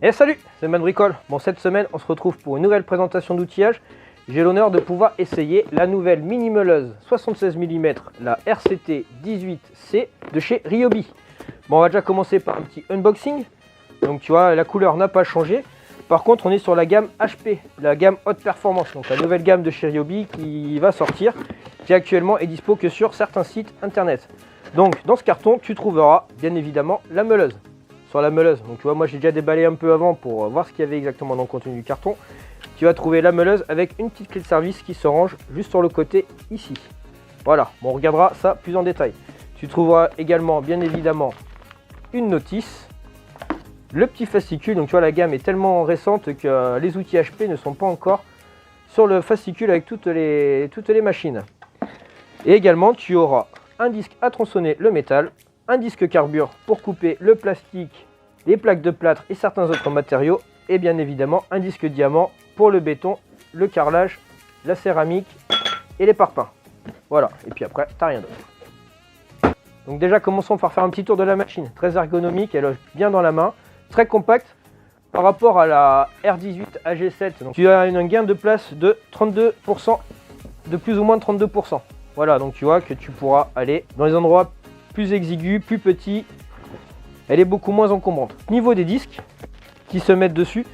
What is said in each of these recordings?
Et salut, c'est Man Bricole. Bon, cette semaine, on se retrouve pour une nouvelle présentation d'outillage. J'ai l'honneur de pouvoir essayer la nouvelle mini meuleuse 76 mm, la RCT 18C de chez Ryobi. Bon, on va déjà commencer par un petit unboxing. Donc tu vois, la couleur n'a pas changé. Par contre, on est sur la gamme HP, la gamme haute performance. Donc la nouvelle gamme de chez Ryobi qui va sortir, qui actuellement est dispo que sur certains sites internet. Donc dans ce carton, tu trouveras bien évidemment la meuleuse. Sur la meuleuse, donc tu vois, moi j'ai déjà déballé un peu avant pour voir ce qu'il y avait exactement dans le contenu du carton. Tu vas trouver la meuleuse avec une petite clé de service qui se range juste sur le côté ici. Voilà, bon, on regardera ça plus en détail. Tu trouveras également bien évidemment une notice, le petit fascicule. Donc tu vois, la gamme est tellement récente que les outils HP ne sont pas encore sur le fascicule avec toutes les machines. Et également tu auras un disque à tronçonner le métal, un disque carbure pour couper le plastique, les plaques de plâtre et certains autres matériaux, et bien évidemment un disque diamant pour le béton, le carrelage, la céramique et les parpaings. Voilà, et puis après, t'as rien d'autre. Donc déjà, commençons par faire un petit tour de la machine. Très ergonomique, elle loge bien dans la main, très compacte par rapport à la R18 AG7. Donc tu as un gain de place de 32%, de plus ou moins de 32%. Voilà, donc tu vois que tu pourras aller dans les endroits plus exigus, plus petits. Elle est beaucoup moins encombrante. Niveau des disques qui se mettent dessus,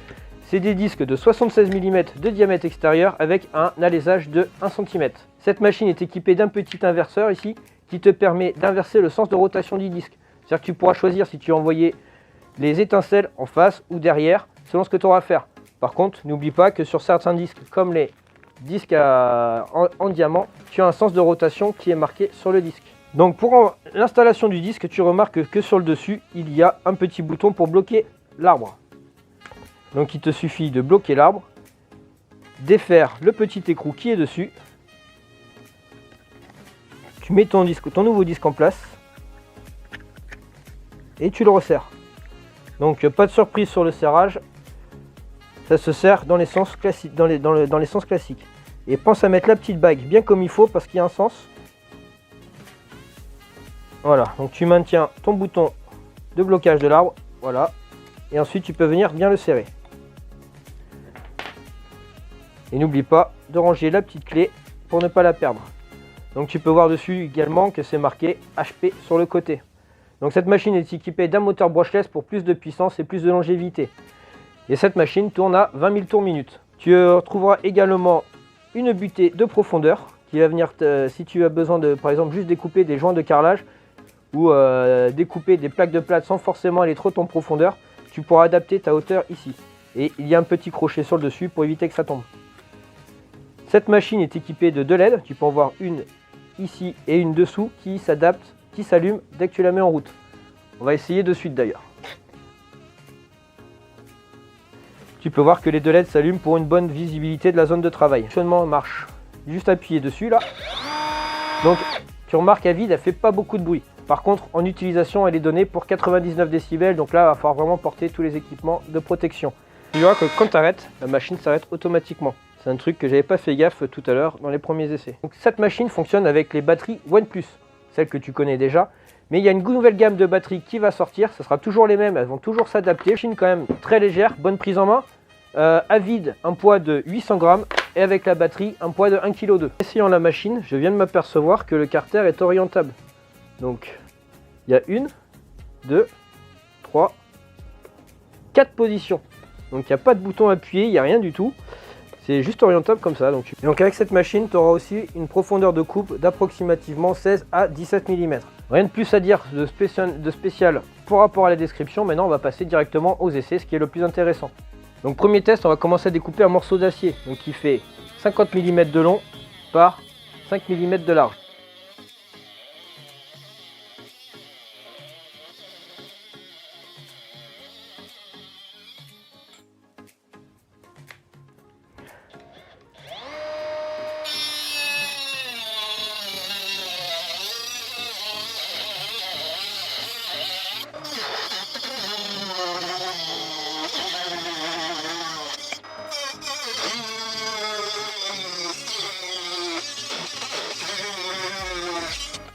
c'est des disques de 76 mm de diamètre extérieur avec un alésage de 1 cm. Cette machine est équipée d'un petit inverseur ici qui te permet d'inverser le sens de rotation du disque. C'est-à-dire que tu pourras choisir si tu veux envoyer les étincelles en face ou derrière selon ce que tu auras à faire. Par contre, n'oublie pas que sur certains disques comme les disques en diamant, tu as un sens de rotation qui est marqué sur le disque. Donc pour l'installation du disque, tu remarques que sur le dessus, il y a un petit bouton pour bloquer l'arbre. Donc il te suffit de bloquer l'arbre, défaire le petit écrou qui est dessus. Tu mets ton nouveau disque en place et tu le resserres. Donc pas de surprise sur le serrage, ça se serre dans les sens classiques, dans les sens classiques. Et pense à mettre la petite bague bien comme il faut parce qu'il y a un sens. Voilà, donc tu maintiens ton bouton de blocage de l'arbre, voilà, et ensuite tu peux venir bien le serrer. Et n'oublie pas de ranger la petite clé pour ne pas la perdre. Donc tu peux voir dessus également que c'est marqué HP sur le côté. Donc cette machine est équipée d'un moteur brushless pour plus de puissance et plus de longévité. Et cette machine tourne à 20 000 tours minute. Tu retrouveras également une butée de profondeur qui va venir, si tu as besoin de, par exemple, juste découper des joints de carrelage ou découper des plaques de plâtre sans forcément aller trop en profondeur, tu pourras adapter ta hauteur ici. Et il y a un petit crochet sur le dessus pour éviter que ça tombe. Cette machine est équipée de deux LED, tu peux en voir une ici et une dessous qui s'adapte, qui s'allume dès que tu la mets en route. On va essayer de suite d'ailleurs. Tu peux voir que les deux LED s'allument pour une bonne visibilité de la zone de travail. Le fonctionnement marche. Juste appuyer dessus là. Donc tu remarques à vide, elle fait pas beaucoup de bruit. Par contre, en utilisation, elle est donnée pour 99 décibels. Donc là, il va falloir vraiment porter tous les équipements de protection. Tu vois que quand tu arrêtes, la machine s'arrête automatiquement. C'est un truc que j'avais pas fait gaffe tout à l'heure dans les premiers essais. Donc cette machine fonctionne avec les batteries OnePlus, celles que tu connais déjà. Mais il y a une nouvelle gamme de batteries qui va sortir. Ce sera toujours les mêmes, elles vont toujours s'adapter. Machine quand même très légère, bonne prise en main. À vide, un poids de 800 grammes. Et avec la batterie, un poids de 1,2 kg. Essayant la machine, je viens de m'apercevoir que le carter est orientable. Donc, il y a 1, 2, 3, 4 positions. Donc, il n'y a pas de bouton appuyé, il n'y a rien du tout. C'est juste orientable comme ça. Donc, avec cette machine, tu auras aussi une profondeur de coupe d'approximativement 16 à 17 mm. Rien de plus à dire de spécial par rapport à la description. Maintenant, on va passer directement aux essais, ce qui est le plus intéressant. Donc premier test, on va commencer à découper un morceau d'acier, donc qui fait 50 mm de long par 5 mm de large.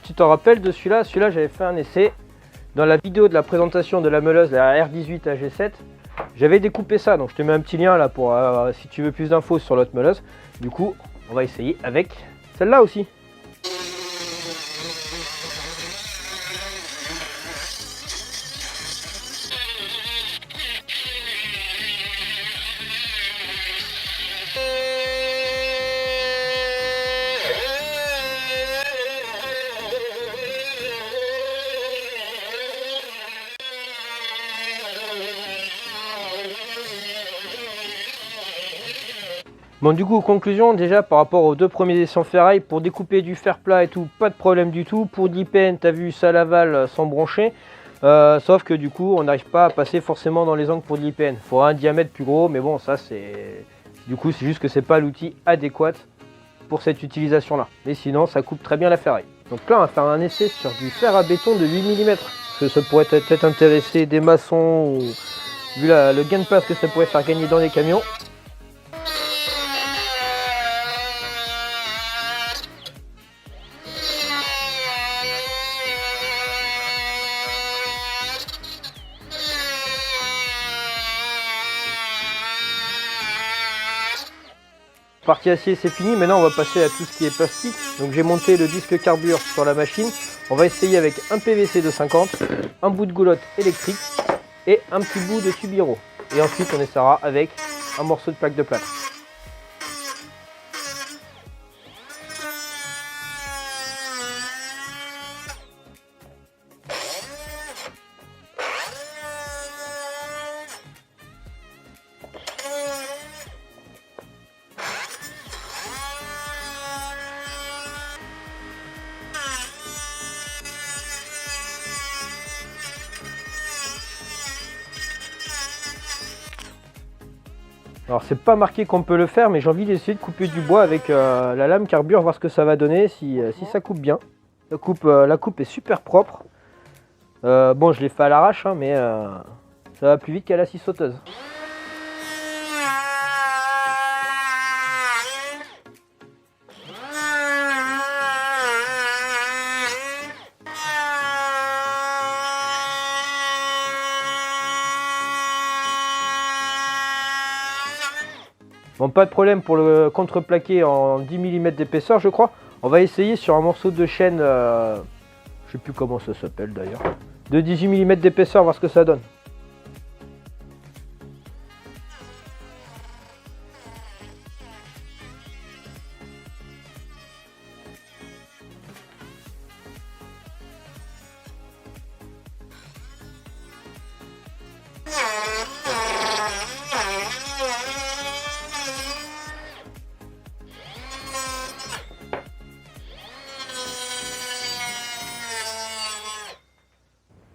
Tu t'en rappelles de celui-là j'avais fait un essai dans la vidéo de la présentation de la meuleuse, la R18 AG7. J'avais découpé ça, donc je te mets un petit lien là pour si tu veux plus d'infos sur l'autre meuleuse. Du coup, on va essayer avec celle-là aussi. Bon, du coup, conclusion, déjà par rapport aux deux premiers essais en ferraille, pour découper du fer plat et tout, pas de problème du tout. Pour de l'IPN, tu as vu, ça Laval sans broncher. Sauf que du coup, on n'arrive pas à passer forcément dans les angles pour de l'IPN. Il faudra un diamètre plus gros, mais bon, ça c'est... Du coup, c'est juste que c'est pas l'outil adéquat pour cette utilisation-là. Mais sinon, ça coupe très bien la ferraille. Donc là, on va faire un essai sur du fer à béton de 8 mm. Parce que ça pourrait peut-être intéresser des maçons, ou... vu le gain de place que ça pourrait faire gagner dans les camions. Partie acier, c'est fini. Maintenant, on va passer à tout ce qui est plastique. Donc, j'ai monté le disque carbure sur la machine. On va essayer avec un PVC de 50, un bout de goulotte électrique et un petit bout de tubiro. Et ensuite, on essaiera avec un morceau de plaque de plâtre. Alors c'est pas marqué qu'on peut le faire, mais j'ai envie d'essayer de couper du bois avec la lame carbure, voir ce que ça va donner, si ça coupe bien. La coupe est super propre. Bon, je l'ai fait à l'arrache, hein, mais ça va plus vite qu'à la scie sauteuse. Bon, pas de problème pour le contreplaqué en 10 mm d'épaisseur, je crois. On va essayer sur un morceau de chaîne, je sais plus comment ça s'appelle d'ailleurs, de 18 mm d'épaisseur, voir ce que ça donne.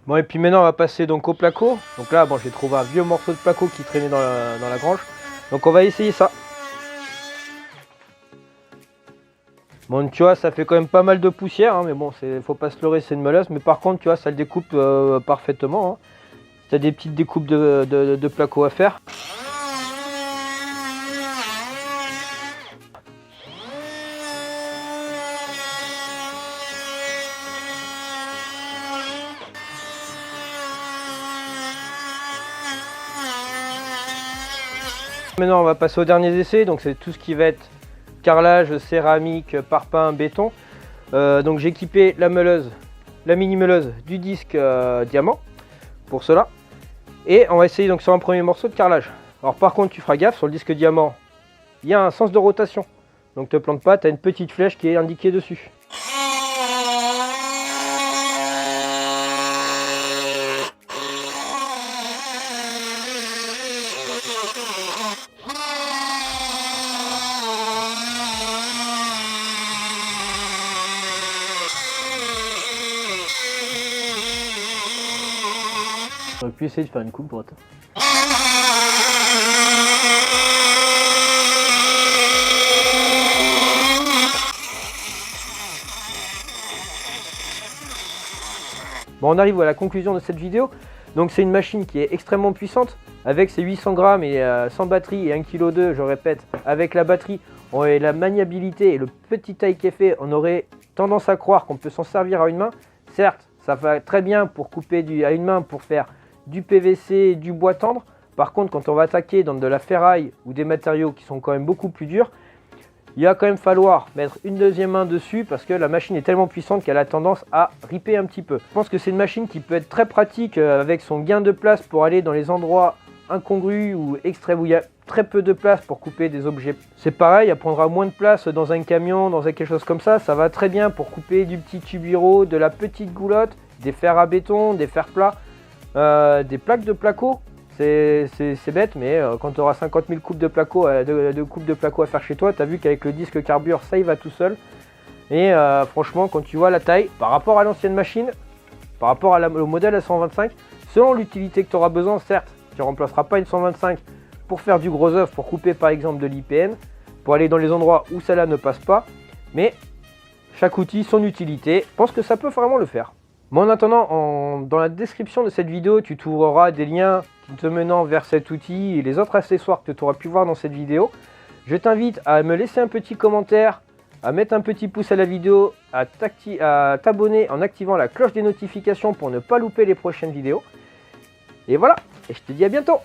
Bon, et puis maintenant on va passer donc au placo. Donc là, bon, j'ai trouvé un vieux morceau de placo qui traînait dans la grange. Donc on va essayer ça. Bon, tu vois, ça fait quand même pas mal de poussière, hein, mais bon, faut pas se leurrer, c'est une meuleuse. Mais par contre, tu vois, ça le découpe parfaitement. Hein. Tu as des petites découpes de placo à faire. Maintenant on va passer aux derniers essais, donc c'est tout ce qui va être carrelage, céramique, parpaing, béton. Donc j'ai équipé la meuleuse, la mini meuleuse du disque diamant pour cela. Et on va essayer donc sur un premier morceau de carrelage. Alors par contre tu feras gaffe, sur le disque diamant, il y a un sens de rotation. Donc te plante pas, tu as une petite flèche qui est indiquée dessus. J'aurais pu essayer de faire une coupe droite. Bon, on arrive à la conclusion de cette vidéo. Donc c'est une machine qui est extrêmement puissante, avec ses 800 grammes et sans batterie et 1,2 kg, je répète, avec la batterie et la maniabilité et le petit taille qu'elle fait, on aurait tendance à croire qu'on peut s'en servir à une main. Certes, ça va très bien pour couper à une main, pour faire du PVC, du bois tendre. Par contre, quand on va attaquer dans de la ferraille ou des matériaux qui sont quand même beaucoup plus durs, il va quand même falloir mettre une deuxième main dessus parce que la machine est tellement puissante qu'elle a tendance à ripper un petit peu. Je pense que c'est une machine qui peut être très pratique avec son gain de place pour aller dans les endroits incongrus ou extrêmes où il y a très peu de place pour couper des objets. C'est pareil, elle prendra moins de place dans un camion, dans quelque chose comme ça. Ça va très bien pour couper du petit tubiro, de la petite goulotte, des fers à béton, des fers plats, des plaques de placo. C'est bête, mais quand tu auras 50 000 coupes de placo, coupes de placo à faire chez toi, tu as vu qu'avec le disque carbure, ça y va tout seul. Et franchement, quand tu vois la taille, par rapport à l'ancienne machine, par rapport au modèle à 125, selon l'utilité que tu auras besoin, certes, tu ne remplaceras pas une 125 pour faire du gros œuf, pour couper par exemple de l'IPN, pour aller dans les endroits où celle-là ne passe pas, mais chaque outil, son utilité, je pense que ça peut vraiment le faire. Mais en attendant, dans la description de cette vidéo, tu trouveras des liens te menant vers cet outil et les autres accessoires que tu auras pu voir dans cette vidéo. Je t'invite à me laisser un petit commentaire, à mettre un petit pouce à la vidéo, à t'abonner en activant la cloche des notifications pour ne pas louper les prochaines vidéos. Et voilà, et je te dis à bientôt!